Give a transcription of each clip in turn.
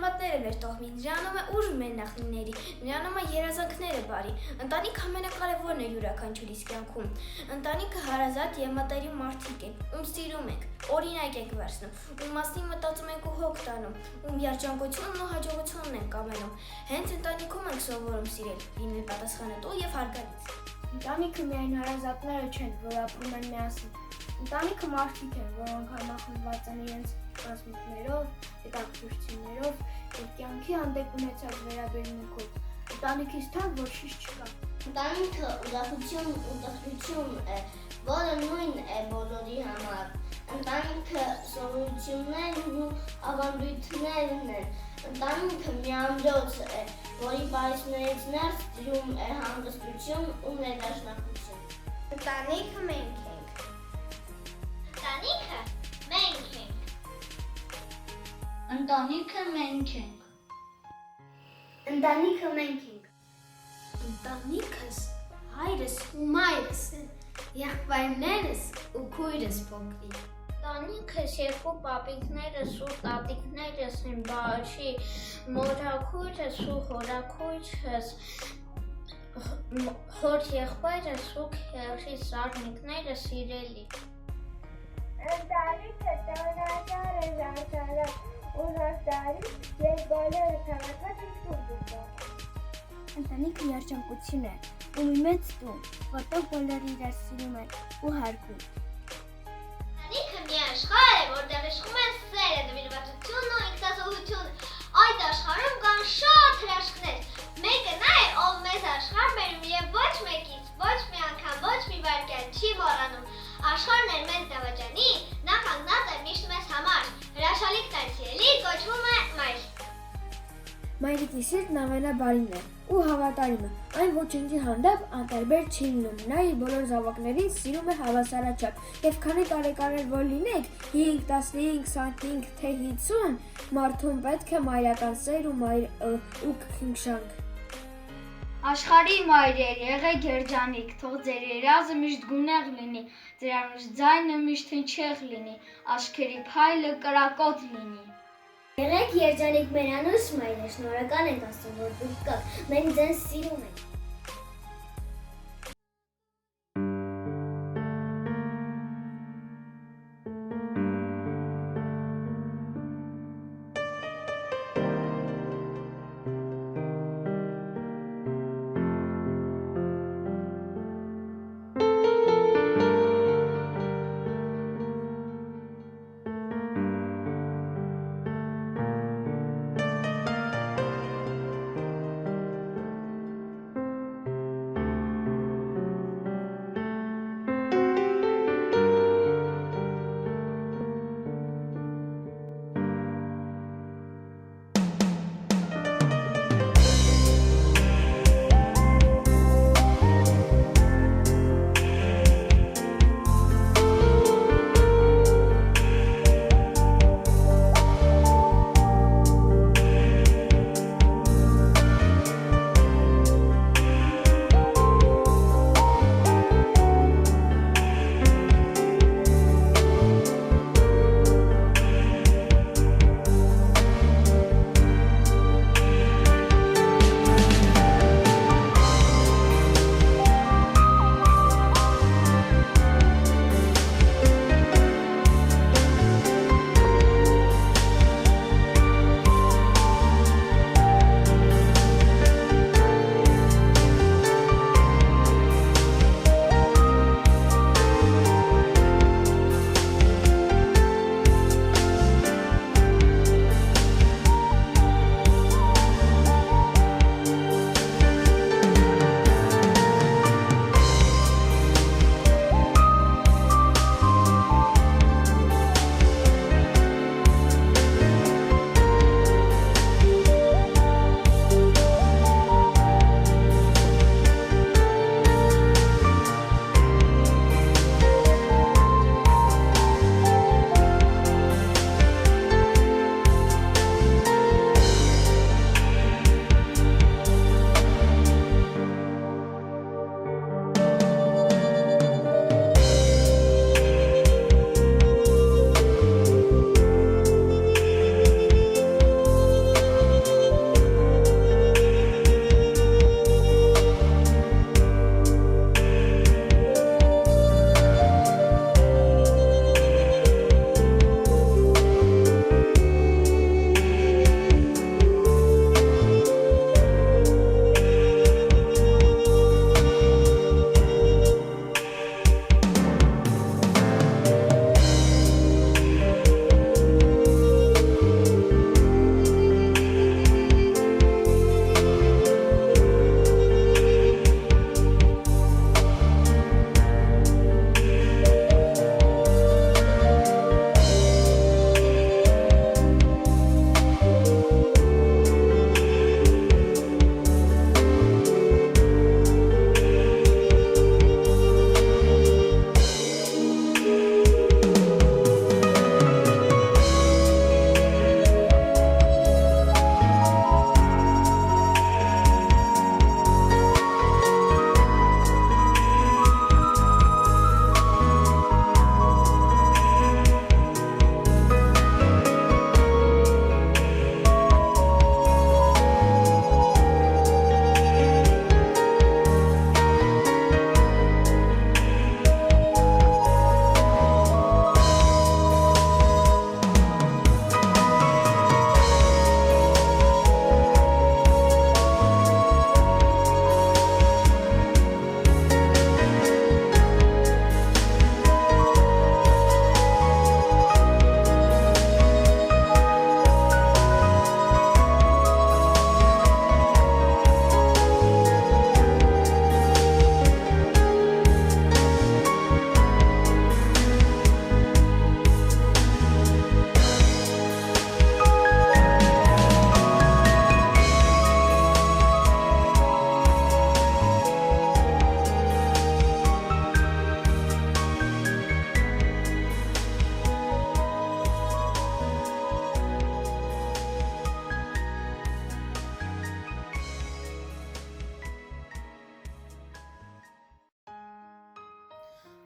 շահմատները մեր տոհմին, նրանում է ուժ մեր նախնիների, նրանում է երազանքները բարի։ Ընտանիքը ամենակարևորն է յուրաքանչյուրիս կյանքում։ Ընտանիքը հարազատ և մտերիմ մարդիկ են, ում սիրում ենք, օրինակ ենք վերցնում, ում մասին մտածում ենք ու հոգ տանում, ում երջանկությունն ու հաջողությունն ենք կամենում։ Հենց ընտանիքում ենք սովորում սիրել, լինել պատասխանատու և հարգալից։ Ընտանիքը միայն հարազատները չեն, որ ապրում են միասին։ Ընտանիքը մարդիկ են, որոնք համախմբված են իրենց կազմիքներով, հետաքրքրություններով և կյանքի հանդեպ ունեցած վերաբերմունքով։ Ընտանիքից թանկ ոչինչ չկա։ Ընտանիքը ուրախություն ու տխրություն է, որը նույն է բոլորի համար։ Ընտանիքը սովորություններն ու ավանդույթներն են։ Ընտանիքը մի ամրոց է, որի պարիսպներից ներս տիրում է հանգստություն ու ներդաշնակություն։ Ընտանիքը մենք ենք։ Ընտանիքը մենք ենք։ Ընտանիքը մենք ենք։ Ընտանիքը մենք ենք։ Ընտանիքս հայրս ու մայրս են, եղբայրներս ու քույրս փոքրիկ։ Ընտանիքս երկու պապիկներս ու տատիկներս են, բաժի մորաքույրս ու հորաքույրս, հոր եղբայրս ու քեռի սառնիկները սիրելի։ Ընտանիքը տոնատար է ժանցալով ու հաստարի և բոլորը թավատված ինքնում դուքով։ Ընտանիքը երջանկություն է ու մի մեծ տուն, որտեղ բոլորը իրար սիրում են ու հարգում։ Ընտանիքը մի աշխարհ է, որտեղ իշխում են սերը, նվիրվածությունն ու ինքնազոհությունը։ Այդ աշխարհում կան շատ հրաշքներ։ Մեկը նա է, ով մեզ աշխարհ բերում և ոչ մեկից, ոչ մի անգամ, ոչ մի վայրկյան չի մոռանում։ Աշխարհն է մեծ դավաճանի, նա կանգնած է միշտ մեզ համար։ Հրաշալիքն այդ սիրելի կոչվում է մայր։ Մայրիկի սիրտն ամենաբարին է ու հավատարիմը, այն ոչինչի հանդեպ անտարբեր չի լինում, նա իր բոլոր զավակներին սիրում է հավասարաչափ, և քանի տարեկան որ լինեք, 5, 15, 25, թե 50, մարդուն պետք է մայրական սեր ու քնքշանք։ Աշխարհի մայրեր, եղեք երջանիկ, թող ձեր երազը միշտ գունեղ լինի, ձեր անուշ ձայնը միշտ հնչեղ լինի, աչքերի փայլը կրակոտ լինի։ Եղեք երջանիկ մեր անուշ մայրեր, շնորհակալ ենք Աստծուն, որ դուք կաք, մենք ձեզ սիրում ենք։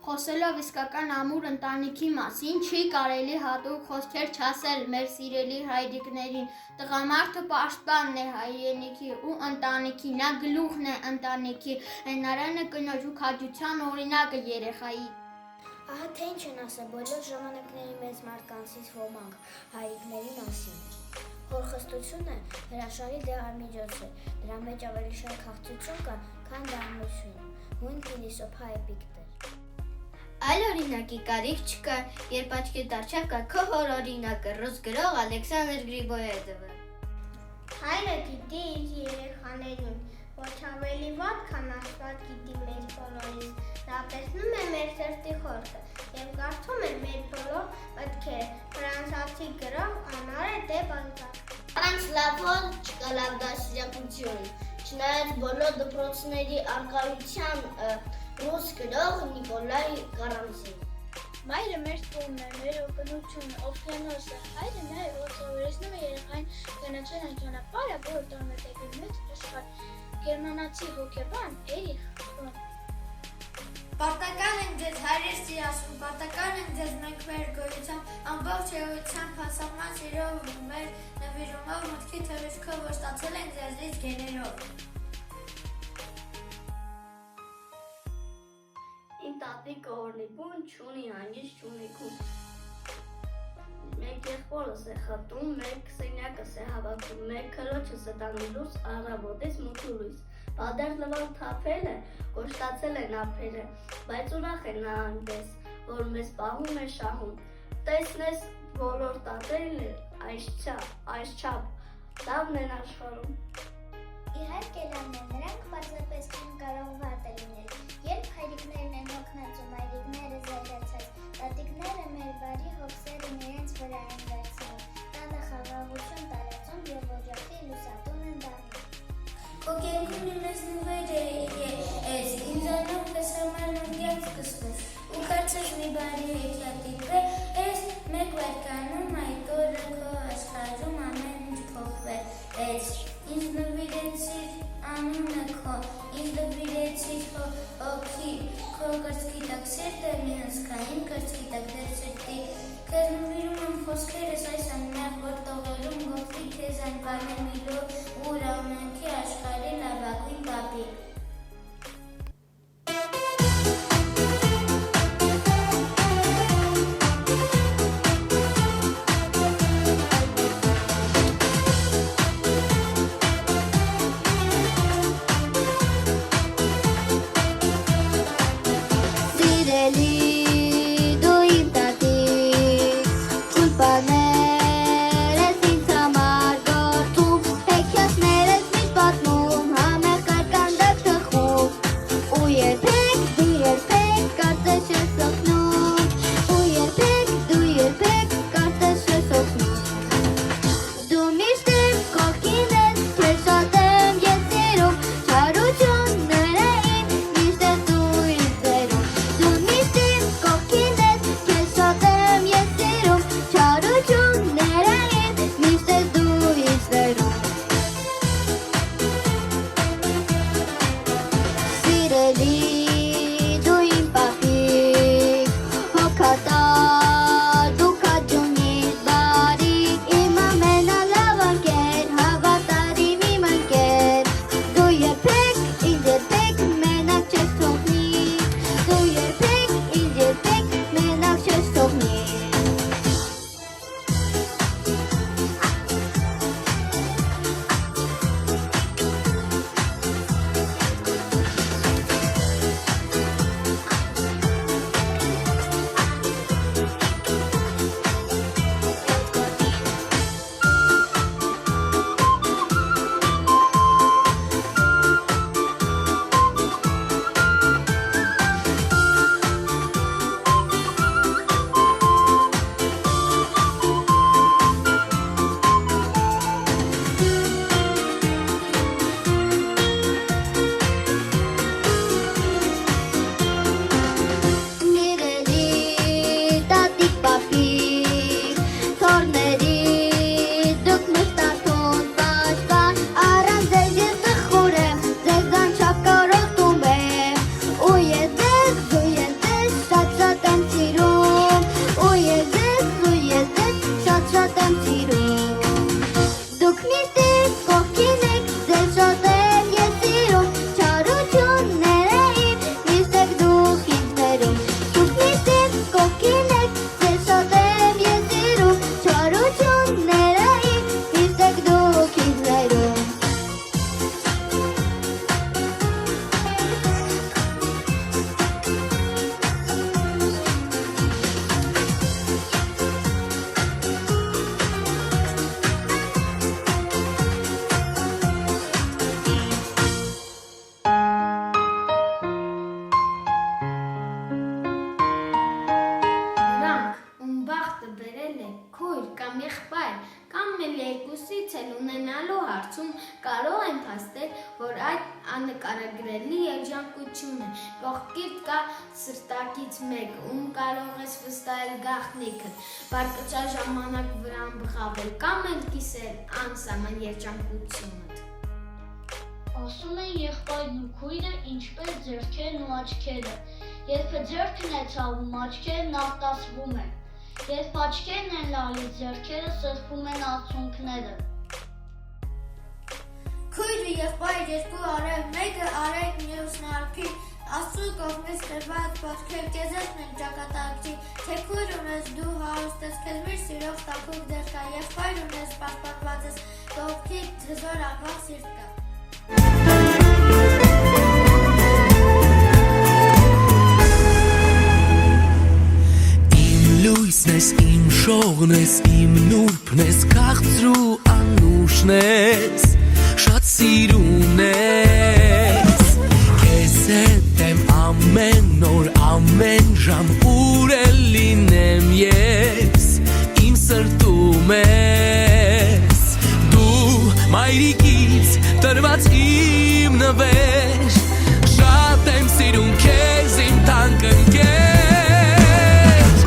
Խոսելով իսկական ամուր ընտանիքի մասին չի կարելի հատուկ խոսքեր չասել մեր սիրելի հայրիկներին։ Տղամարդը պաշտպանն է հայրենիքի ու ընտանիքի, նա գլուխն է ընտանիքի, հենարանը կնոջ ու քաջության օրինակը երեխայի։ Ահա թե ինչ են ասել բոլոր ժամանակների մեծ մարդկանցից ոմանք հայրիկների մասին։ Հորխստությունը հրաշալի դեղամիջոց է, դրա մեջ ավելի շատ քաղցություն կա, քան դառնություն, հույն փիլիսոփա էպիկտեր։ Այլ օրինակի կարիք չկա, երբ աչքի դարձավ կա քո հոր օրինակը, ռուս գրող Ալեքսանդր Գրիգորյևը։ Հայրը գիտի իր երեխաներին, ոչ ավելի վատ, քան Աստված գիտի մեր բոլորիս։ Նա տեսնում է մեր սրտի խորքը և կարդում է մեր բոլոր մտքերը։ Ֆրանսիացի գրող Անարե դե Բալզակ։ Առանց լավոն չկա լավ դաստիարակություն, չնայած բոլոր դպրոցների առկայության ռուս գրող Նիկոլայ Կարամզին։ Մայրը մեր տունն է, մեր օգնությունը, օվկիանոսը, հայրը նաև ուսումնասիրում է երեխային գնացել այն ճանապարհը, որը տանում է դեպի մեծ աշխարհ։ Գերմանացի հոգեբան Էրիխ Ֆրոմ։ Պարտական ենք ձեզ հայրեր սիրասուն, պարտական ենք ձեզ մենք մեր գոյությամբ, ամբողջ էությամբ հասարման սիրով ու մեր նվիրումով մտքի թռիչքով, որ ստացել ենք ձեզնից գեներով։ Իմ տատիկը օրնիկուն չունի, հանգիստ չունի կուն։ Մեկ եղբորս է խտում, մեկ սենյակս է հավաքում, մեկ քրոջս է տանում լույս առավոտից մութու լույս։ Բադեր լվան թափել է, կոշտացել են ափերը, բայց ուրախ է նա այնպես, որ մեզ պահում է շահում։ Տեսնես բոլոր տատերն այս չափ, լավն են աշխարհում։ Իհարկե լավն է, նրանք պարզապես չեն կարող վատը լինել։ Երբ հայրիկներն են հոգնածում, հայրիկները զայրացած, տատիկները մեր բարի հոգսերն իրենց վրա են վերցնում, տանը խաղաղություն տարածում և օջախի լուսատուն են դառնում։ Քո կյանքում իմս նվեր ես, ինձանով պես համար մնգյակ սկսվեց, ու կարծես մի բարի հետյատիկը ես, մեկ վարկանում այդ օրը քո աշխարհում ամեն ինչ փոխվեց, ինձ նվիրեցիր անունը քո, ինձ նվիրեցիր հոգի, քո կրծքի տակ սիրտը մի հսկային կրծքի տակ դեր սիրտի, քեզ նվիրում եմ խոսքերս այս ամենակ, որ տողերում գովվի քեզ այն բարեմիլով ու ուրախունքի աշխարհի լավագույն կապի։ Culpa nere, senza amargo, tu vecchia կողքին եք, ձեզ շատ եմ ես սիրում, չարությունները իմ, միշտ եք դուք ինձ ներում, դուք միշտ իմ կողքին եք, ձեզ շատ եմ ես սիրում, չարությունները իմ, միշտ եք դուք ինձ ներում։ Նրանք, ում բախտը բերել է քույր կամ եղբայր, կամ էլ երկուսից էլ ունենալու հարցում կարող են փաստել, որ այդ աննկարագրելի երջանկություն է։ Կողքիդ կա սրտակից մեկ, ում կարող ես վստահել գաղտնիքը, բարկացա ժամանակ վրան բղավել կամ էլ կիսել անսահման երջանկությունդ։ Ասում են եղբայրն ու քույրը ինչպես ձեռքերն ու աչքերը։ Երբ ձեռքն է ցավում, աչքերն արտասվում են։ Երբ աչքերն են լալիս, ձեռքերը սրբում են արցունքները։ Քույրը եղբայր երկու արև, մեկը արեք մյուսն արքի, Աստծու կողմից տրված պատկեր կեզերն են ճակատագրի, թե քույր ունես դու հարուստ ես, քեզ միշտ սիրող տաքուկ դեր կա, եղբայր ունես պաշտպանված ես, կողքիդ հզոր աղվաղ սիրտ կա։ Լույսն ես, իմ շողն ես, իմ նուրբն ես, քաղցրու անուշն ես, շատ սիրուն ես, քեզ հետ եմ ամեն օր, ամեն ժամ, ուր էլ լինեմ ես, իմ սրտում ես, դու մայրիկից տրված իմ նվեր, շատ եմ սիրում քեզ իմ թանկ ընկեր,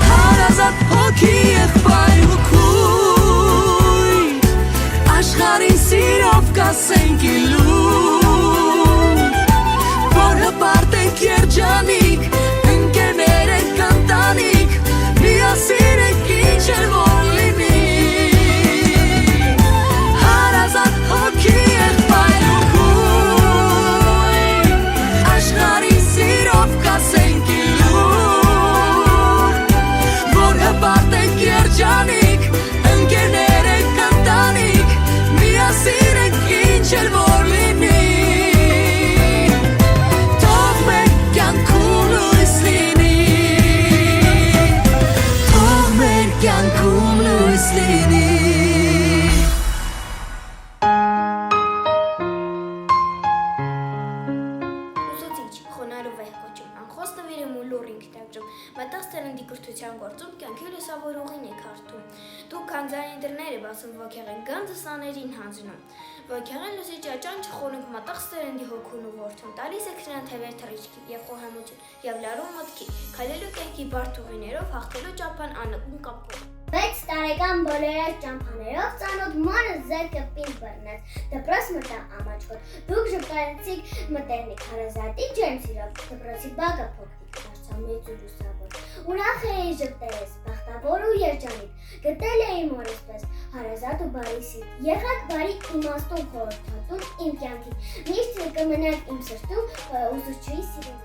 Հարազատ հոգի եղբայր ու քույր, աշխարհին սիրով կասենք իլուր, որ հպարտ ենք երջանիկ, ընկերներ ենք ընտանիք, միասին ենք ինչ էլ որ լինի, Հարազատ հոգի եղբայր ու քույր, աշխարհին սիրով կասենք Հպարտ ենք երջանիկ, ընկերներ ենք ընտանիք, միասին ենք ինչ էլ որ լինի, թող մեր կյանքում լույս լինի, թող մեր կյանքում լույս լինի Ուսուցիչ, խոնարհով է կոչում, անխոս նվիրում ու լուր ինքնագրում, մտած սերնդի կրթության գործում կյանքի լուսավորողին է քարտում։ Դու քանձանի դռները բացում ոգեղեն գանձը սաներին հանձնում։ Ոգեղեն լուսի ճաճանչը խորունք մտած սերնդի հոգուն ու որդուն, տալիս է քրան թևեր թռիչքի և խոհեմություն, և լարում մտքի, քայլելու կյանքի բարդ ուղիներով, հաղթելու ճամփան աննկուն կապով։ 6 տարեկան բոլորած ճամփաներով ծանոթ մորը ձեռքը պինդ բռնեց, դպրոց մտա ամաչկոտ, դուք ժպտացիք մտերնիկ հարազատի ջերմ սիրով, դպրոցի բակը փոքրիկ, դարձավ մեծ ու լուսավոր, ուրախ էի ժպտերես, բախտավոր ու երջանիկ, գտել էի մորս պես, հարազատ ու բարի սիրտ, եղեք բարի իմաստուն խորհրդատուն իմ կյանքի, միշտ կմնաք իմ սրտում ուսուցչուի սիրում։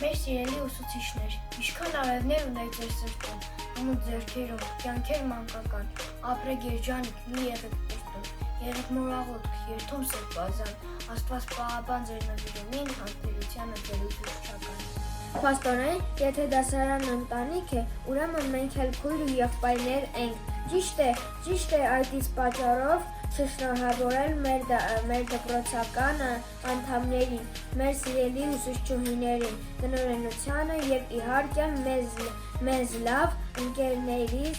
Մեր սիրելի ուսուցիչներ, ինչքան արևներ ունեք ձեր սրտում, ում ձեռքերում, կյանքեր մանկական, ապրեք երջանիկ, մի եղեք պստում, եղեք մորաղոտք, երթում սրբազան, Աստված պահապան ձեր նվիրումին, համբերությանը ձեր ուսուցչական։ Փաստորեն, եթե դասարան ընտանիք է, ուրեմն մենք էլ քույր ու եղբայրներ ենք։ Ճիշտ է այդից պատճառով շնորհավորել մեր դպրոցական անդամներին, մեր սիրելի ուսուցչուհիներին, տնօրենությանը և իհարկե մեզ լավ ընկերներիս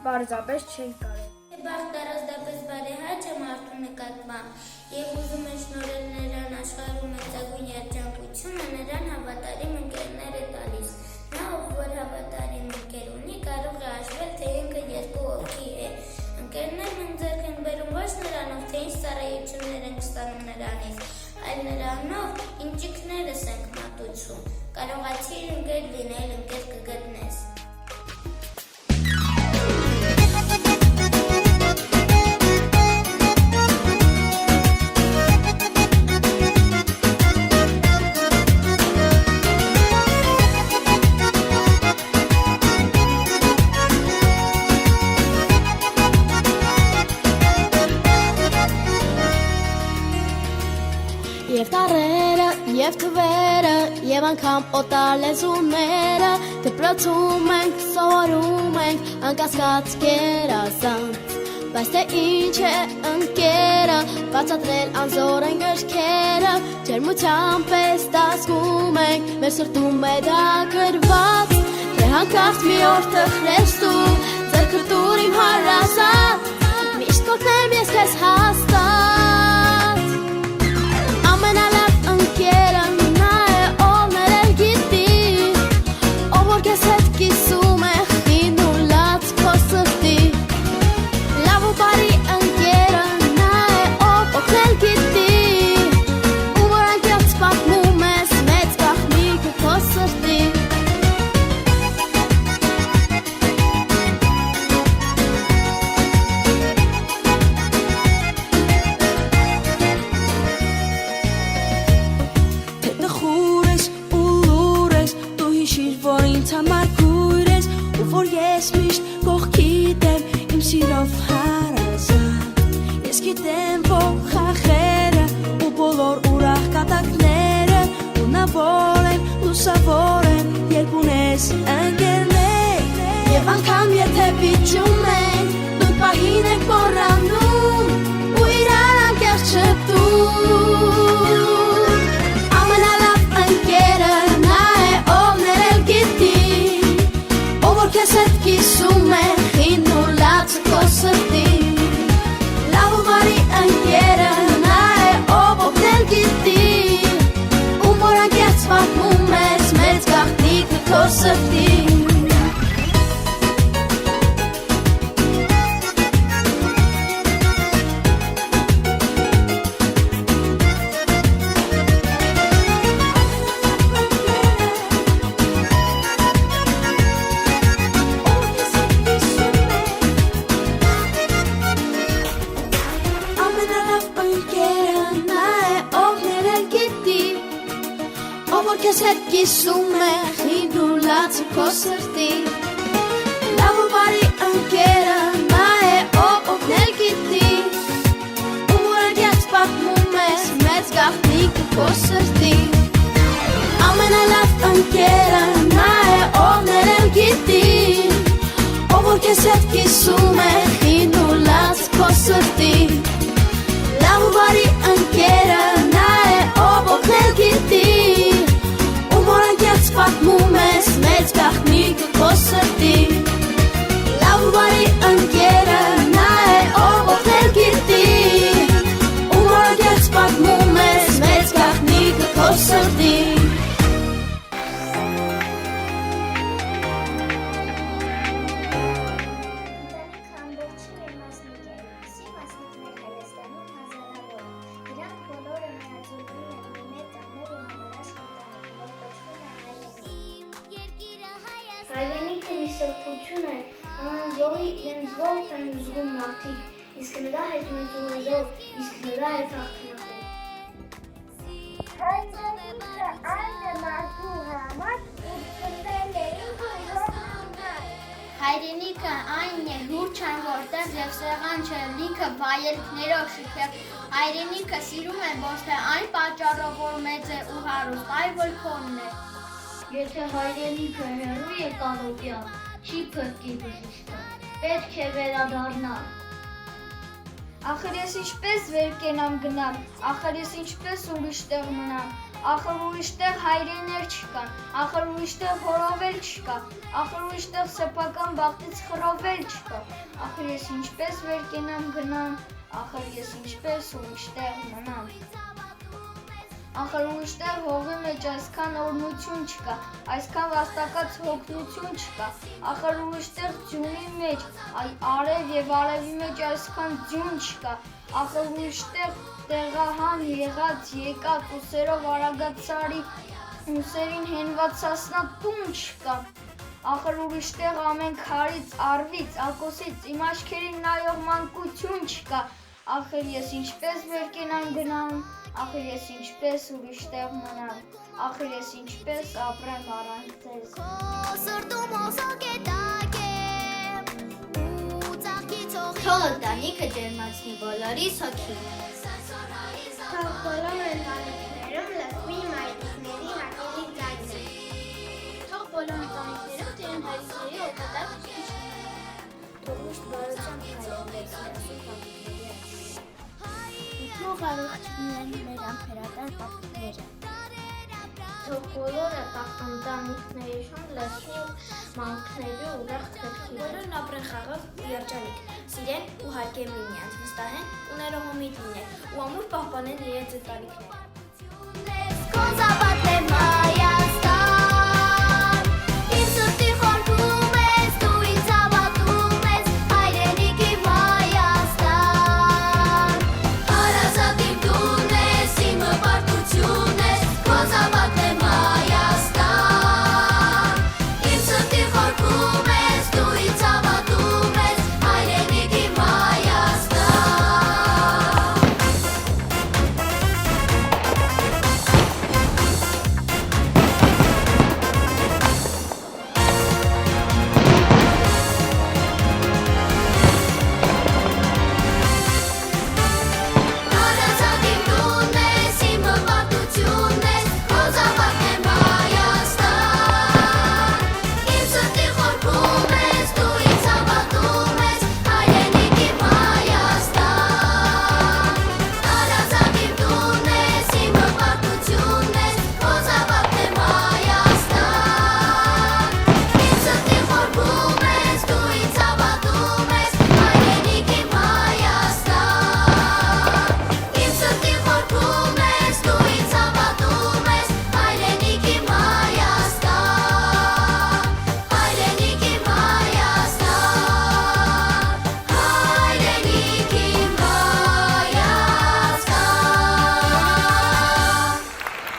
պարզապես չենք կարել։ Բախտ առանձնապես բարեհաճ է մարդու նկատմամբ և ուզում է շնորհել նրան աշխարհում մեծագույն երջանկությունը, նրան հավատարիմ ընկերներ է տալիս։ Նա, ով որ հավատարիմ ընկեր ունի, կարող է հաշվել, թե ինքը երկու հոգի է։ Ընկերներն ձեռք են բերում ոչ նրանով, թե ինչ ծառայություններ ենք ստանում նրանից, այլ նրանով, ինչիկներս ենք մատուցում։ Կարողացիր ընկեր լինել, ընկեր կգտնես։ Եվ տարերը, եւ թվերը, եւ անգամ օտար լեզուները դպրոցում ենք, սովորում ենք, անկասկած գերազանց Բայց թե ինչ է ընկերը, բացատրել անզոր են գրքերը Ջերմության պես դասում ենք, մեր սրտում է դա գրված Թե հանկարծ մի օր թխրես դու, ձեռքդ տուր իմ հարազատ Միշտ կօգնեմ ես քեզ հաստատ Ամենալավ ընկերը նա է, ով ներել գիտի Ով որ քեզ հետ կիսում է, խին ու լաց քո սրտի Լավ ու բարի ընկերը նա է, ով օգնել գիտի Ու որ անկեղծ պատմում ես, մեծ գաղտնիքը քո սրտի Որ ինձ համար կույր ես ու որ ես միշտ կողքիդ եմ իմ սիրով հարազատ Ես գիտեմ որ խախերը ու բոլոր ուրախ կատակները ունավոր են, լուսավոր են, երբ ունես ընկերներ Եվ անգամ եթե պիճում ենք, նույն պահին ենք մոռանում ու իրար անկեղծ շփում Ամենալավ ընկերը նա է, ով ներել գիտի Ով որ քեզ հետ կիսում է, խին ու լացը քո սրտի Լավ ու բարի ընկերը նա է, ով օգնել գիտի Ում որ անկեղծ պատմում ես, մեծ գաղտնիքը քո սրտի Քեզ հետ կիսում է խինդ ու լացը քո սրտի Լավ ու բարի ընկերը նա է, ով օգնել գիտի Ում որ անկեղծ պատմում ես, մեծ գաղտնիքը քո սրտի Ամենալավ ընկերը նա է, ով ներել գիտի Ով որ քեզ հետ կիսում է խինդ ու լացը քո սրտի Լավ ու բարի ընկերը նա է, ով օգնել գիտի Որ անկեղծ պատմում ես, մեծ գաղտնիքը քո սրտի Լավ ու բարի ընկերը նա է, ով օգնել գիտի Ու որ անկեղծ պատմում ես, մեծ գաղտնիքը քո սրտի Հայրենիքը մի սրբություն է, անանձողի իրենց ողջ են ուզում մարդիկ, իսկ նրա հետ մեծ ուղերով, իսկ նրա հետ հաղթանակով։ Հայրենիքը այն է մարդու համար, ուր ծնվել էին բոլոր Հայրենիքը այն է հուր չան որտեղ եւ սեղան չէ լիքը վայելքներով շքեղ Հայրենիքը սիրում են ոչ թե այն պատճառով որ մեծ է ու հարուստ, այլ որ քոնն է Եթե հայրենիքը հեռու է կարոտյալ, չի փրկի բժիշկը, պետք է վերադառնալ Ախր ես ինչպես վեր կենամ գնամ, ախր ես ինչպես ուրիշտեղ մնամ, ախր ուրիշտեղ հայրեներ չկան, ախր ուրիշտեղ հորովել չկա, ախր ուրիշտեղ սեփական բախտից խռովել չկա, ախր ես ինչպես վեր կենամ գնամ, ախր ես ինչպես ուրիշտեղ մնամ Ախր ուրիշտեղ հողի մեջ այսքան օրնություն չկա, այսքան վաստակած հոգնություն չկա, ախր ուրիշտեղ ձյունի մեջ, արև և արևի մեջ այսքան ձյուն չկա, ախր ուրիշտեղ տեղահան եղած եկած ուսերով արագած սարի ուսերին հենված սասնա տուն չկա, ախր ուրիշտեղ ամեն քարից, առվից, ակոսից իմ աչքերին նայող մանկություն չկա, ախր ես ինչպես վեր կենամ գնամ, ախր ես ինչպես ուրիշտեղ մնամ, ախր ես ինչպես ապրեմ առանց ձեզ։ Քո սրտում ոսոկ է տակ է ու ծաղկի ծողի Թող ընտանիքը ջերմացնի բոլորիս հոգին Թող բոլոր ընտանիքները բոլոր ընտանիքներում տիրեն հայրիկների օգտատար քիչ։ Թողնիշտ բարության քայլեր վերցրեցին պատիկների աչքերը։ Թող առողջունեն մեր ամփերատար պատիկները։ Թող բոլորը ընտանիքների շուն լսի մանկների ուրախ թրքի։ Բոլորն ապրեն խաղաղ ու երջանիկ, սիրեն ու հարգեն միմյանց, վստահեն ու ներողամիտ լինեն ու ամուր պահպանեն իրենց ընտանիքները։ Con zapatos